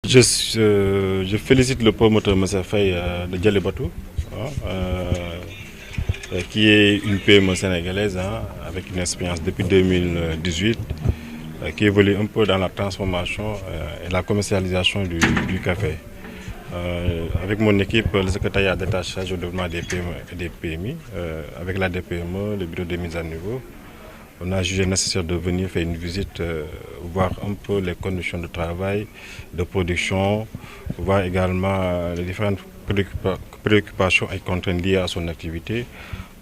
Je félicite le promoteur Moussa Faye de Djalibatou, hein, qui est une PME sénégalaise avec une expérience depuis 2018, qui évolue un peu dans la transformation et la commercialisation du café. Avec mon équipe, le secrétariat d'État chargé au développement des PME et des PMI, avec la DPME, le bureau de mise à niveau, on a jugé nécessaire de venir faire une visite, voir un peu les conditions de travail, de production, voir également les différentes préoccupations et contraintes liées à son activité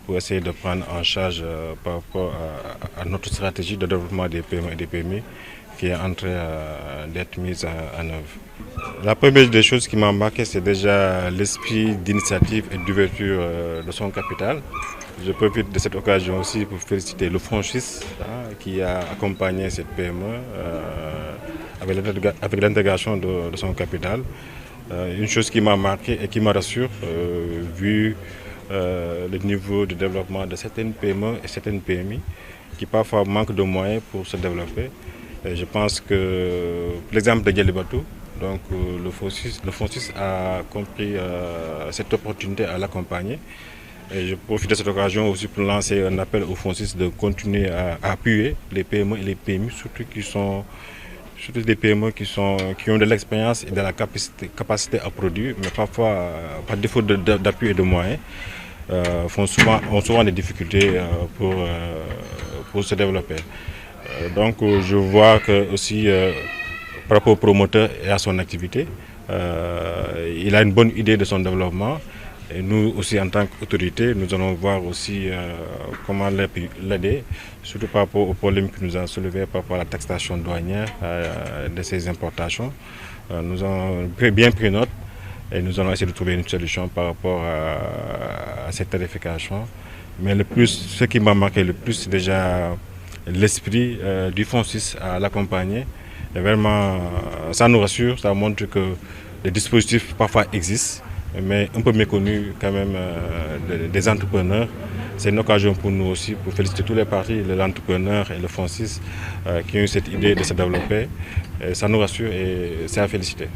pour essayer de prendre en charge par rapport à notre stratégie de développement des PME et des PMI qui est en train d'être mise en œuvre. La première des choses qui m'a marqué, c'est déjà l'esprit d'initiative et d'ouverture de son capital. Je profite de cette occasion aussi pour féliciter le FONSIS qui a accompagné cette PME avec l'intégration de son capital. Une chose qui m'a marqué et qui me rassure, vu le niveau de développement de certaines PME et certaines PMI qui parfois manquent de moyens pour se développer. Et je pense que, pour l'exemple de Djalibatou, donc le FONSIS a compris cette opportunité à l'accompagner. Et je profite de cette occasion aussi pour lancer un appel au FONSIS de continuer à appuyer les PME et les PMI, surtout des PME qui ont de l'expérience et de la capacité à produire, mais parfois, par défaut d'appui et de moyens, ont souvent des difficultés pour se développer. Donc je vois que aussi par rapport au promoteur et à son activité, il a une bonne idée de son développement. Et nous aussi en tant qu'autorité, nous allons voir aussi comment l'aider, surtout par rapport aux problèmes que nous avons soulevés par rapport à la taxation douanière de ces importations. Nous avons bien pris note et nous allons essayer de trouver une solution par rapport à cette tarification. Mais ce qui m'a marqué le plus, c'est déjà l'esprit du FONSIS à l'accompagner. Et vraiment, ça nous rassure, ça montre que les dispositifs parfois existent, mais un peu méconnus quand même des entrepreneurs. C'est une occasion pour nous aussi pour féliciter tous les partis, l'entrepreneur et le FONSIS qui ont eu cette idée de se développer. Et ça nous rassure et c'est à féliciter.